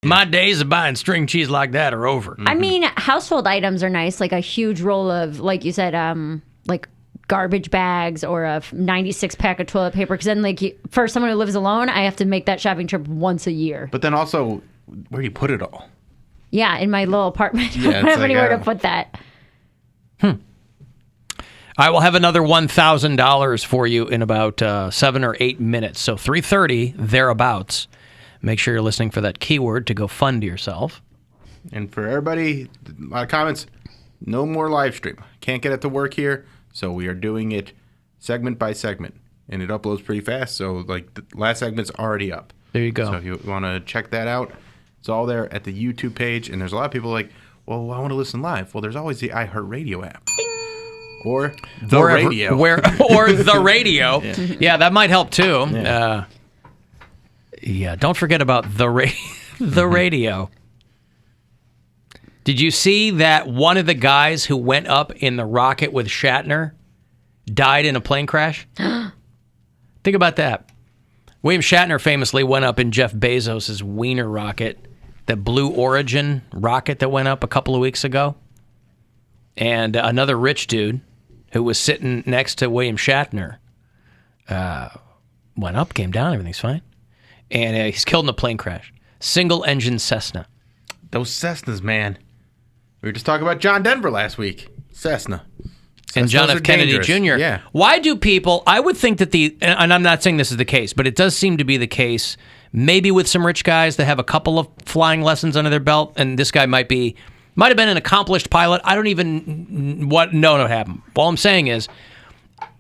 My days of buying string cheese like that are over. I mean, household items are nice, like a huge roll of, like you said, like garbage bags or a 96 pack of toilet paper. Because then, like, for someone who lives alone, I have to make that shopping trip once a year. But then also, where do you put it all? Yeah, in my little apartment. Yeah, I don't have like, anywhere to put that. I will have another $1,000 for you in about 7 or 8 minutes. So 3:30, thereabouts. Make sure you're listening for that keyword to go fund yourself. And for everybody, a lot of comments, no more live stream. Can't get it to work here, so we are doing it segment by segment. And it uploads pretty fast, so like the last segment's already up. There you go. So if you want to check that out, it's all there at the YouTube page. And there's a lot of people like, well, I want to listen live. Well, there's always the iHeartRadio app. Or the radio. Or the radio. Yeah, that might help too. Yeah. Don't forget about the radio. Did you see that one of the guys who went up in the rocket with Shatner died in a plane crash? Think about that. William Shatner famously went up in Jeff Bezos' Wiener rocket, the Blue Origin rocket that went up a couple of weeks ago. And another rich dude who was sitting next to William Shatner went up, came down, everything's fine. And he's killed in a plane crash. Single-engine Cessna. Those Cessnas, man. We were just talking about John Denver last week. Cessna. And John F. Kennedy Jr. Yeah. Why do people, I would think that and I'm not saying this is the case, but it does seem to be the case, maybe with some rich guys that have a couple of flying lessons under their belt, and this guy might have been an accomplished pilot. I don't even know what happened. All I'm saying is,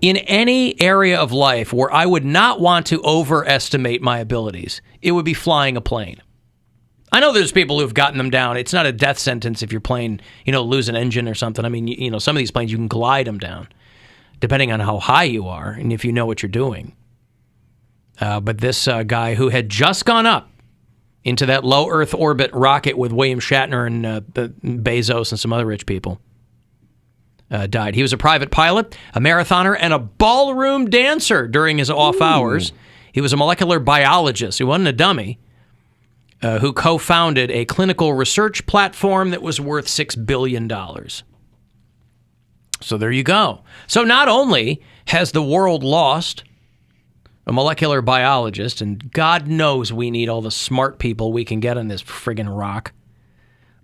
in any area of life where I would not want to overestimate my abilities, it would be flying a plane. I know there's people who've gotten them down. It's not a death sentence if your plane, lose an engine or something. I mean, some of these planes, you can glide them down, depending on how high you are and if you know what you're doing. But this guy who had just gone up into that low Earth orbit rocket with William Shatner and Bezos and some other rich people, died. He was a private pilot, a marathoner, and a ballroom dancer during his off hours. He was a molecular biologist. He wasn't a dummy. Who co-founded a clinical research platform that was worth $6 billion. So there you go. So not only has the world lost a molecular biologist, and God knows we need all the smart people we can get on this friggin' rock.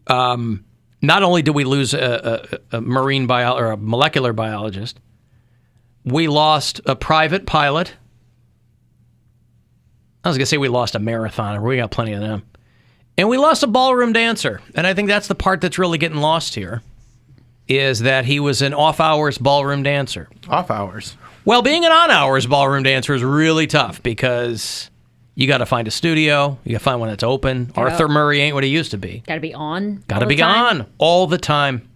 Not only do we lose a marine or a molecular biologist, we lost a private pilot. I was going to say we lost a marathoner. We got plenty of them. And we lost a ballroom dancer. And I think that's the part that's really getting lost here, is that he was an off-hours ballroom dancer. Off hours. Well, being an on-hours ballroom dancer is really tough because you got to find a studio. You got to find one that's open. Arthur Murray ain't what he used to be. Got to be on. Got to be on all the time.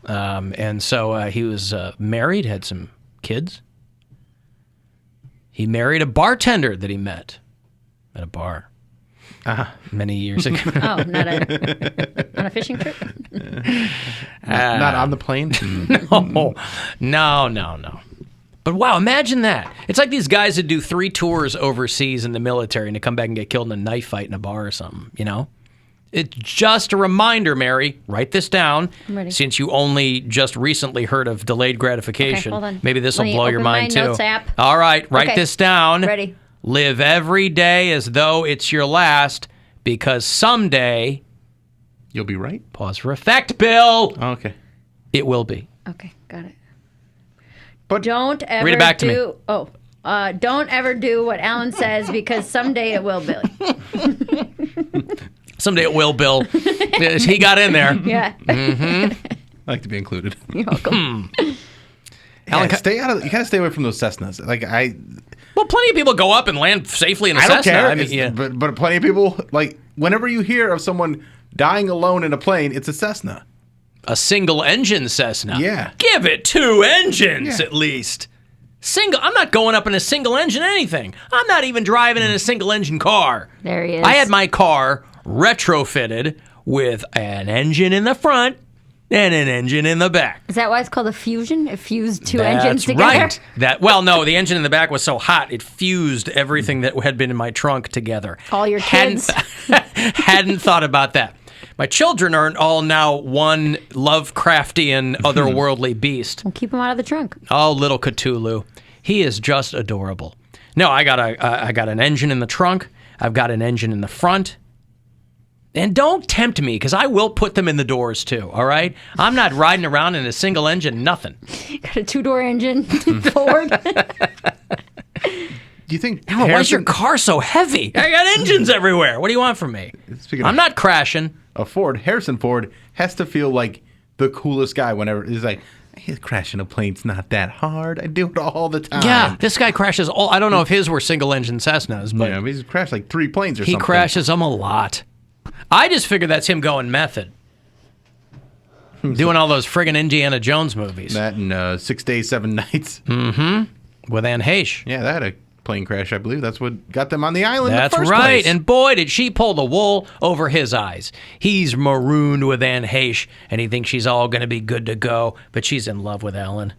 And so he was married, had some kids. He married a bartender that he met at a bar many years ago. Oh, not on a fishing trip? Not on the plane? No. But wow, imagine that. It's like these guys that do 3 tours overseas in the military and they come back and get killed in a knife fight in a bar or something, It's just a reminder, Mary. Write this down. I'm ready. Since you only just recently heard of delayed gratification. Okay, hold on. Maybe this will blow your mind, my too. notes app. All right, write this down. Ready. Live every day as though it's your last, because someday... You'll be right. Pause for effect, Bill. Oh, okay. It will be. Okay, got it. But don't ever read it back to me. Don't ever do what Alan says, because someday it will, Billy. Someday it will, Bill. He got in there. Yeah. I like to be included. You're welcome. Alan, you gotta stay away from those Cessnas. Well, plenty of people go up and land safely in a I Cessna. don't care. But plenty of people, whenever you hear of someone dying alone in a plane, it's a Cessna. A single-engine Cessna. Yeah. Give it 2 engines at least. I'm not going up in a single-engine anything. I'm not even driving in a single-engine car. There he is. I had my car retrofitted with an engine in the front and an engine in the back. Is that why it's called a fusion? It fused two engines together? That's right. No, the engine in the back was so hot, it fused everything that had been in my trunk together. All your kids. Hadn't thought about that. My children are all now one Lovecraftian, otherworldly beast. We'll keep them out of the trunk. Oh, little Cthulhu. He is just adorable. No, I got an engine in the trunk. I've got an engine in the front. And don't tempt me, because I will put them in the doors, too, all right? I'm not riding around in a single engine, nothing. Got a 2-door engine, Ford. Do you think why is your car so heavy? I got engines everywhere. What do you want from me? I'm not crashing. Harrison Ford has to feel like the coolest guy whenever he's like, hey, crashing a plane's not that hard. I do it all the time. Yeah, this guy crashes all. I don't know if his were single-engine Cessnas, but he's crashed like 3 planes or something. He crashes them a lot. I just figure that's him going method. Doing all those friggin' Indiana Jones movies. That and 6 Days, 7 Nights. With Anne Heche. Yeah, that had a plane crash, I believe. That's what got them on the island That's in the first right. place. And boy, did she pull the wool over his eyes. He's marooned with Anne Heche, and he thinks she's all going to be good to go, but she's in love with Alan.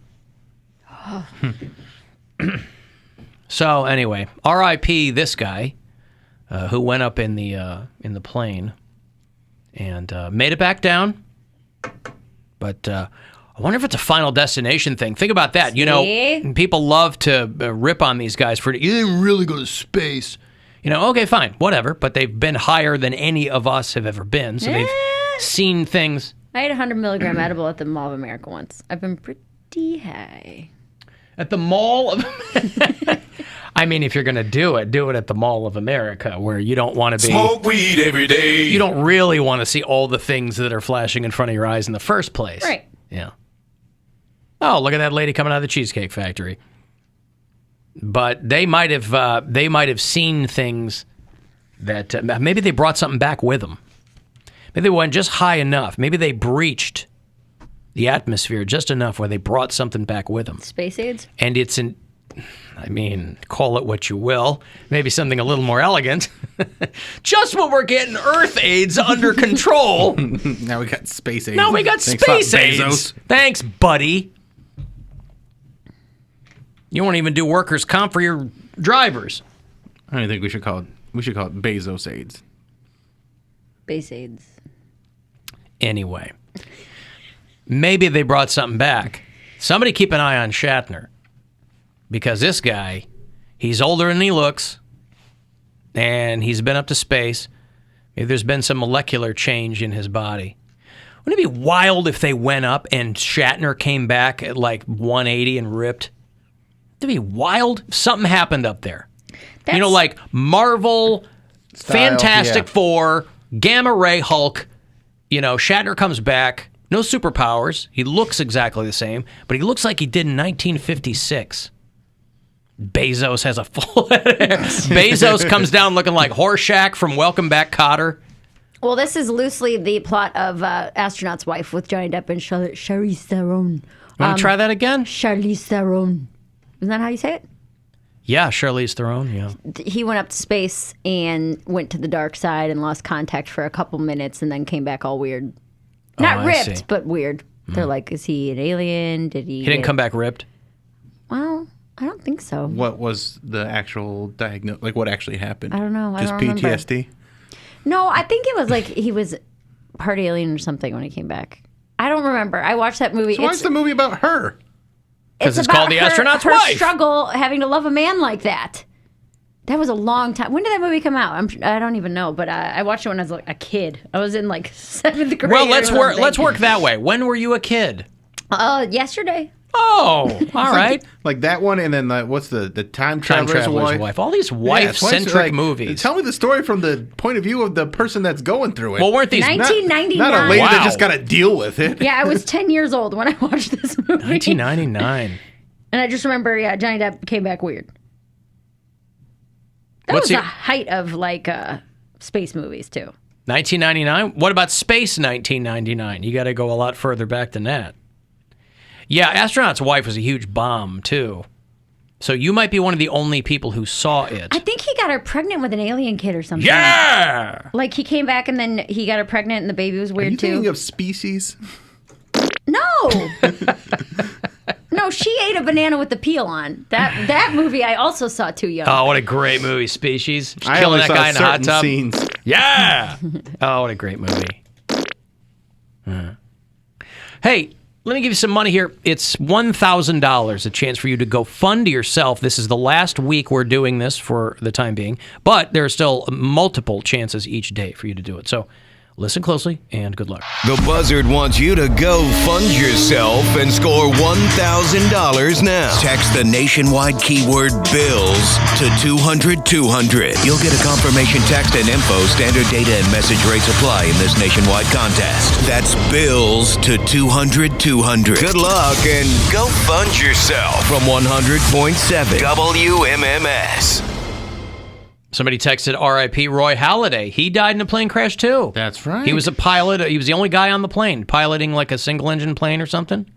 So anyway, R.I.P. this guy who went up in the plane and made it back down. But I wonder if it's a Final Destination thing. Think about that. You know, people love to rip on these guys for, you didn't really go to space. You know, okay, fine, whatever. But they've been higher than any of us have ever been. So they've seen things. I had a 100-milligram edible at the Mall of America once. I've been pretty high. At the Mall of I mean, if you're going to do it at the Mall of America, where you don't want to be... Smoke weed every day. You don't really want to see all the things that are flashing in front of your eyes in the first place. Right. Yeah. Oh, look at that lady coming out of the Cheesecake Factory. But they might have seen things that maybe they brought something back with them. Maybe they went just high enough. Maybe they breached the atmosphere just enough where they brought something back with them. Space AIDS? And it's call it what you will. Maybe something a little more elegant. Just when we're getting Earth AIDS under control. Now we got space AIDS. Space AIDS. Thanks, buddy. You won't even do workers' comp for your drivers. I don't think we should call it. We should call it Bezos AIDS. Space AIDS. Anyway, maybe they brought something back. Somebody keep an eye on Shatner. Because this guy, he's older than he looks, and he's been up to space. Maybe there's been some molecular change in his body. Wouldn't it be wild if they went up and Shatner came back at like 180 and ripped? It'd be wild if something happened up there. You know, like Marvel, Style, Fantastic yeah. Four, Gamma Ray Hulk. You know, Shatner comes back, no superpowers. He looks exactly the same, but he looks like he did in 1956. Bezos has a full head of hair. Bezos comes down looking like Horseshack from Welcome Back, Kotter. Well, this is loosely the plot of Astronaut's Wife with Johnny Depp and Charlize Theron. Want to try that again? Charlize Theron. Isn't that how you say it? Yeah, Charlize Theron, yeah. He went up to space and went to the dark side and lost contact for a couple minutes and then came back all weird. Not I ripped, see. but weird. They're like, is he an alien? Did he... He didn't come back ripped? Well, I don't think so. What was the actual diagnosis? Like, what actually happened? I don't know. I Just don't remember. PTSD? No, I think it was like he was part alien or something when he came back. I don't remember. I watched that movie. So why is the movie about her? 'Cause it's about called The Astronaut's her Wife. struggle having to love a man like that. That was a long time. When did that movie come out? I don't even know, but I watched it when I was like a kid. I was in like 7th grade. Well, or let's something. work that way. When were you a kid? Yesterday. Oh, all right. Like that one, and then what's the Time Time Traveler's Traveler's Wife? Wife. All these Yeah, it's wife-centric like, movies. Tell me the story from the point of view of the person that's going through it. Well, weren't these... 1999. Not a lady that Wow. just got to deal with it. Yeah, I was 10 years old when I watched this movie. 1999. And I just remember, Johnny Depp came back weird. That What's was he- the height of like space movies too. 1999? What about Space 1999? You got to go a lot further back than that. Yeah, Astronaut's Wife was a huge bomb, too. So you might be one of the only people who saw it. I think he got her pregnant with an alien kid or something. Yeah! Like he came back and then he got her pregnant and the baby was Are weird you too. thinking of Species? No. No, she ate a banana with the peel on. That movie I also saw too young. Oh, what a great movie, Species. She's I killing only that saw guy in the hot certain tub. scenes. Yeah. Oh, what a great movie. Hey, let me give you some money here. It's $1,000, a chance for you to go fund yourself. This is the last week we're doing this for the time being, but there are still multiple chances each day for you to do it. So listen closely and good luck. The Buzzard wants you to go fund yourself and score $1,000 now. Text the nationwide keyword BILLS to 200-200. You'll get a confirmation text and info. Standard data and message rates apply in this nationwide contest. That's BILLS to 200-200. Good luck and go fund yourself from 100.7 WMMS. Somebody texted R.I.P. Roy Halladay. He died in a plane crash, too. That's right. He was a pilot. He was the only guy on the plane, piloting like a single-engine plane or something.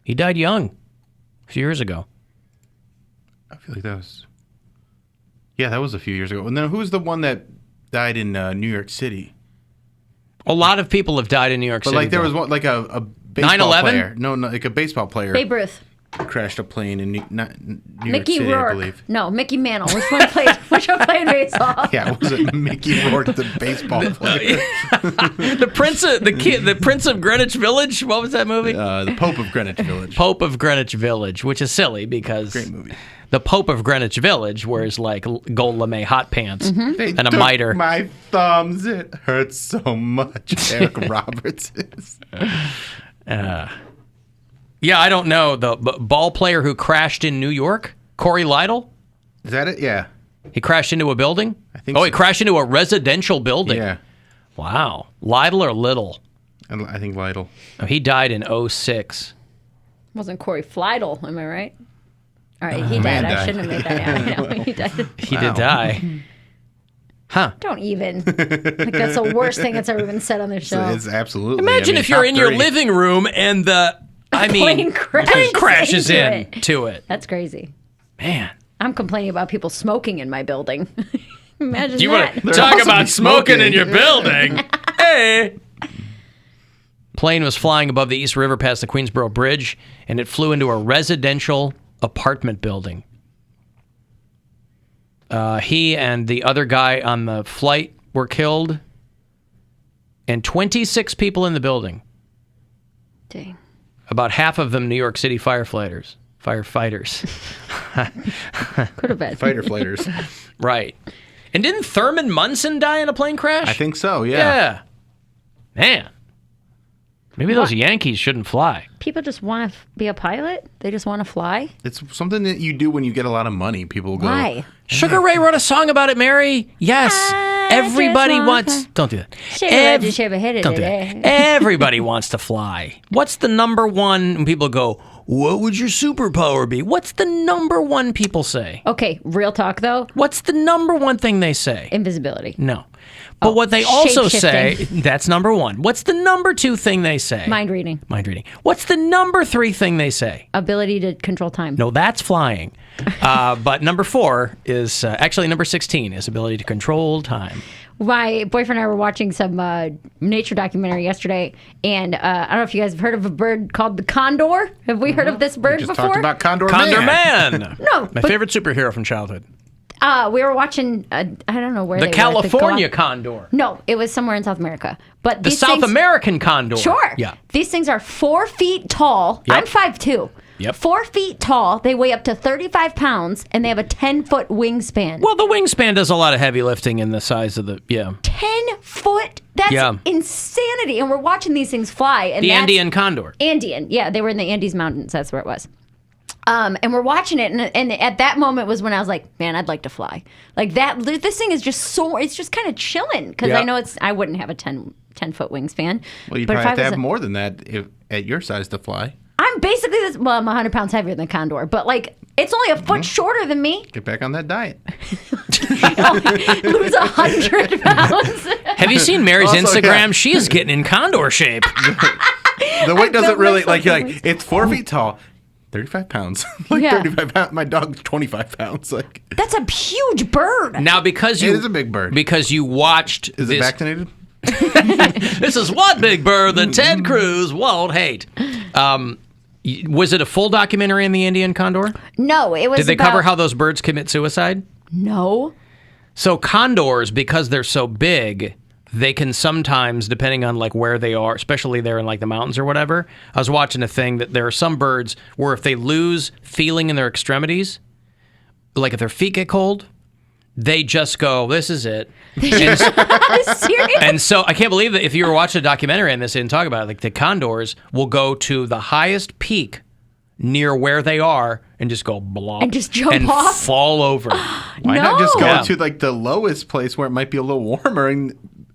He died young, a few years ago. I feel like that was... Yeah, that was a few years ago. And then who was the one that died in New York City? A lot of people have died in New York But City. like there was one, like a baseball 9/11? player. No, like a baseball player. Babe Ruth. Crashed a plane in New Mickey York City, Rourke. I believe. No, Mickey Mantle. Which one played baseball? Yeah, was it Mickey Rourke, the baseball player? the Prince of Greenwich Village. What was that movie? The Pope of Greenwich Village. Pope of Greenwich Village, which is silly because Great movie. the Pope of Greenwich Village wears like gold lame hot pants They and a took mitre. My thumbs, it hurts so much. Eric Roberts is. Yeah, I don't know. The ball player who crashed in New York, Corey Lytle. Is that it? Yeah. He crashed into a building? I think He so. crashed into a residential building. Yeah. Wow. Lytle or Little? I think Lytle. Oh, he died in 2006. Wasn't Corey Flydle, am I right? All right, he man died. I died. shouldn't have made that. Yeah, I know, he died. He did die. Huh. Don't even. Like, that's the worst thing that's ever been said on this show. It's absolutely. Imagine if you're top in your 3. living room and the plane crashes into it. That's crazy. Man. I'm complaining about people smoking in my building. Imagine Do you that. want to talk also about be smoking smoking. in your building? Hey. Plane was flying above the East River past the Queensboro Bridge, and it flew into a residential apartment building. He and the other guy on the flight were killed, and 26 people in the building. Dang. About half of them New York City firefighters. Could have been. Fighter flighters. Right. And didn't Thurman Munson die in a plane crash? I think so. Yeah. Yeah. Man. Maybe those Yankees shouldn't fly. People just want to be a pilot? They just want to fly? It's something that you do when you get a lot of money. People go. Why? Sugar Ray wrote a song about it, Mary. Yes. Everybody just want wants... Don't do that. Don't do that. Everybody wants to fly. What's the number one... When people go, what would your superpower be? What's the number one people say? Okay, real talk though. What's the number one thing they say? Invisibility. No. But what they also say, shape-shifting. that's number one. What's the number two thing they say? Mind reading. Mind reading. What's the number three thing they say? Ability to control time. No, that's flying. But number four is, actually number 16 is ability to control time. My boyfriend and I were watching some nature documentary yesterday, and I don't know if you guys have heard of a bird called the condor. Have we heard of this bird Just before? talked about Condor Man. No, My but- favorite superhero from childhood. We were watching, I don't know where The they California were. condor. No, it was somewhere in South America. But The these South things, American condor. Sure. Yeah. These things are 4 feet tall. Yep. I'm 5'2". Yep. 4 feet tall. They weigh up to 35 pounds, and they have a 10-foot wingspan. Well, the wingspan does a lot of heavy lifting in the size of the, 10 foot? That's Yeah. insanity. And we're watching these things fly. And the that's Andean condor. Andean. Yeah, they were in the Andes Mountains. That's where it was. And we're watching it, and at that moment was when I was like, man, I'd like to fly. Like that, this thing is just so, it's just kind of chilling, because Yeah. I know I wouldn't have a 10-foot wingspan. Well, you'd But probably if I have to was have more than that at your size to fly. I'm basically this, well, I'm 100 pounds heavier than Condor, but like, it's only a foot shorter than me. Get back on that diet. Lose 100 pounds. Have you seen Mary's Also, Instagram? yeah. She is getting in condor shape. The weight doesn't built really, myself like, you're in like, it's 4 feet tall. 35 pounds. Like Yeah. 35 pounds. My dog's 25 pounds. Like, That's a huge bird. Now, because you... It is a big bird. Because you watched is this... it vaccinated? This is one big bird that Ted Cruz won't hate. Was it a full documentary on the Indian condor? No, it was. Did they cover how those birds commit suicide? No. So condors, because they're so big, they can sometimes, depending on like where they are, especially there in like the mountains or whatever. I was watching a thing that there are some birds where if they lose feeling in their extremities, like if their feet get cold, they just go, this is it. Serious? And so I can't believe that if you were watching a documentary on this, they didn't talk about it. Like the condors will go to the highest peak near where they are and just go blop. And just jump and off? fall over. Why not just go Yeah. to like the lowest place where it might be a little warmer and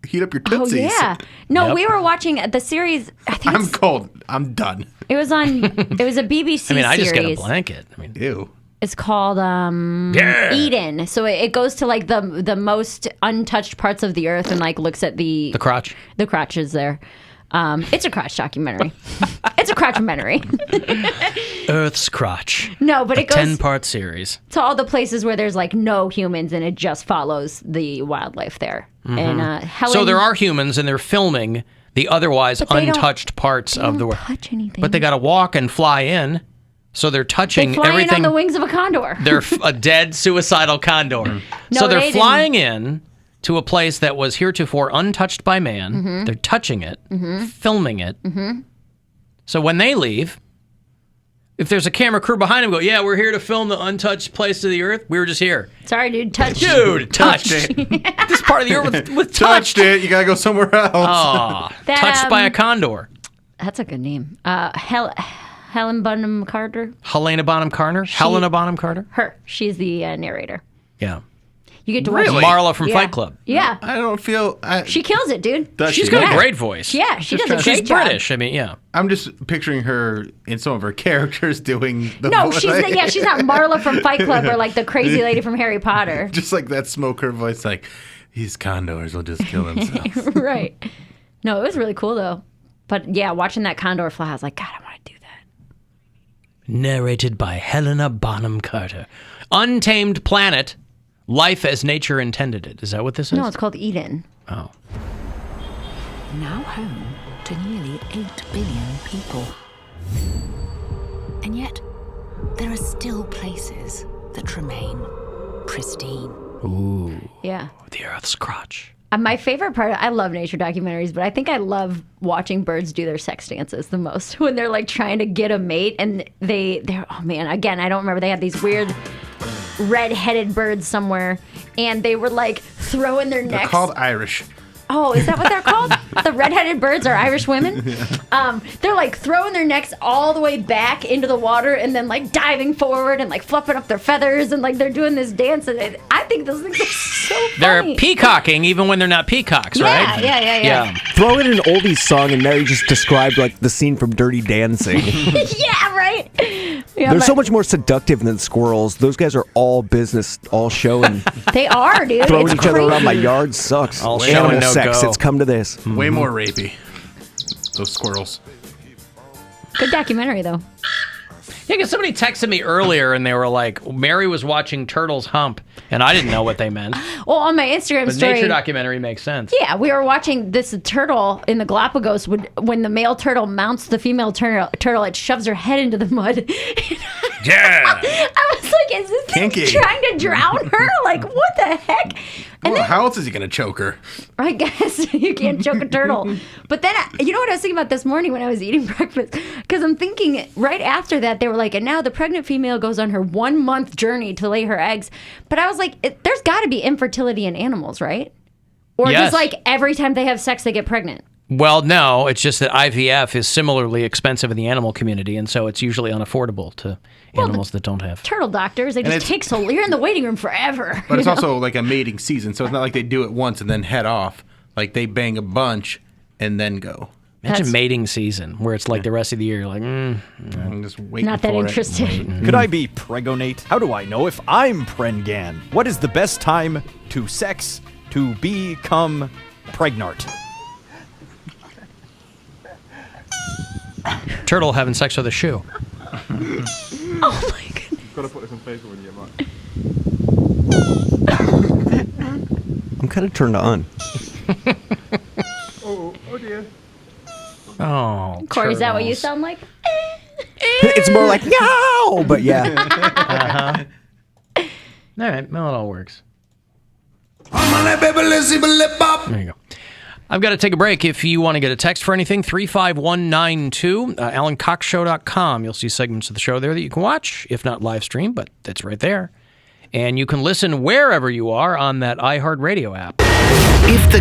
heat up your tootsies? Oh, yeah. No, Yep. we were watching the series. I think I'm cold. I'm done. it was on. It was a BBC I mean, I series. just get a blanket. I mean, Ew. It's called Yeah. Eden. So it goes to like the most untouched parts of the earth and like looks at the crotch. The crotches there. It's a crotch documentary. It's a crotchumentary. Earth's crotch. No, but A it goes 10-part series. to all the places where there's like no humans and it just follows the wildlife there. And Helen, So there are humans and they're filming the otherwise But they don't- untouched parts of the world. touch anything. But they got to walk and fly in. So they're touching flying everything. on the wings of a condor. They're a dead suicidal condor. No, So they're they flying in to a place that was heretofore untouched by man. Mm-hmm. They're touching it, filming it. So when they leave, if there's a camera crew behind them, go, yeah, we're here to film the untouched place of the earth. We were just here. Sorry, dude. Touch. Dude, touched. This part of the earth with touched. Touched it. You gotta go somewhere else. Aw, That, touched by a condor. That's a good name. Helen Bonham Carter. Helena Bonham Carter? Helena Bonham Carter? Her. She's the narrator. Yeah. You get to watch. Marla from Yeah. Fight Club. Yeah. I don't feel. She kills it, dude. Does She's she? got Yeah. a great voice. Yeah, she does a great She's job. British. I mean, yeah. I'm just picturing her in some of her characters doing the No, voice. she's not Marla from Fight Club or like the crazy lady from Harry Potter. Just like that smoker voice, like these condors will just kill themselves. Right. No, it was really cool though. But yeah, watching that condor fly, I was like, God, I want to do that. Narrated by Helena Bonham Carter. Untamed Planet. Life as Nature Intended It. Is that what this is? No, it's called Eden. Oh. Now home to nearly 8 billion people. And yet, there are still places that remain pristine. Ooh. Yeah. The Earth's crotch. My favorite part, I love nature documentaries, but I think I love watching birds do their sex dances the most when they're like trying to get a mate and they're, oh man, again, I don't remember. They had these weird red-headed birds somewhere and they were like throwing their They're necks. called Irish. Oh, is that what they're called? The red-headed birds are Irish women? They're like throwing their necks all the way back into the water and then like diving forward and like fluffing up their feathers and like they're doing this dance. And I think those things are so funny. They're peacocking even when they're not peacocks, right? Yeah. Throw in an oldies song and Mary just described like the scene from Dirty Dancing. Yeah, right? Yeah, They're but so much more seductive than squirrels. Those guys are all business, all show, and they are, dude. throwing It's each other around my crazy. yard sucks. All show Animal and no sex, go. it's come to this. Way more rapey. Those squirrels. Good documentary, though. Yeah, because somebody texted me earlier and they were like, Mary was watching Turtles Hump, and I didn't know what they meant. Well, on my Instagram But story. nature documentary makes sense. Yeah, we were watching this turtle in the Galapagos. When the male turtle mounts the female turtle, it shoves her head into the mud. Yeah. I was like, is this thing Kinky. trying to drown her? Like, what the heck? And Well, then, how else is he gonna choke her? I guess you can't choke a turtle. But then, you know what I was thinking about this morning when I was eating breakfast? Because I'm thinking right after that, they were like, and now the pregnant female goes on her 1-month journey to lay her eggs. But I was like, there's got to be infertility in animals, right? Or Yes. just like every time they have sex, they get pregnant. Well, no, it's just that IVF is similarly expensive in the animal community, and so it's usually unaffordable to animals that don't have. Turtle doctors, they just it's- take so you're in the waiting room forever. But it's you know? also like a mating season, so it's not like they do it once and then head off. Like they bang a bunch and then go. Imagine That's- mating season, where it's like the rest of the year, you're like, I'm just waiting not that for it. interested. Could I be pregonate? How do I know if I'm prengan? What is the best time to sex to become pregnant? turtle having sex with a shoe. Oh my goodness. Gotta put this on Facebook when you get back. I'm kind of turned on. Oh dear. Oh, Corey, is that what you turtles. sound like? It's more like no, but yeah. All right, well, it all works. There you go. I've got to take a break. If you want to get a text for anything, 35192, AlanCoxShow.com. You'll see segments of the show there that you can watch, if not live stream, but it's right there. And you can listen wherever you are on that iHeartRadio app. If the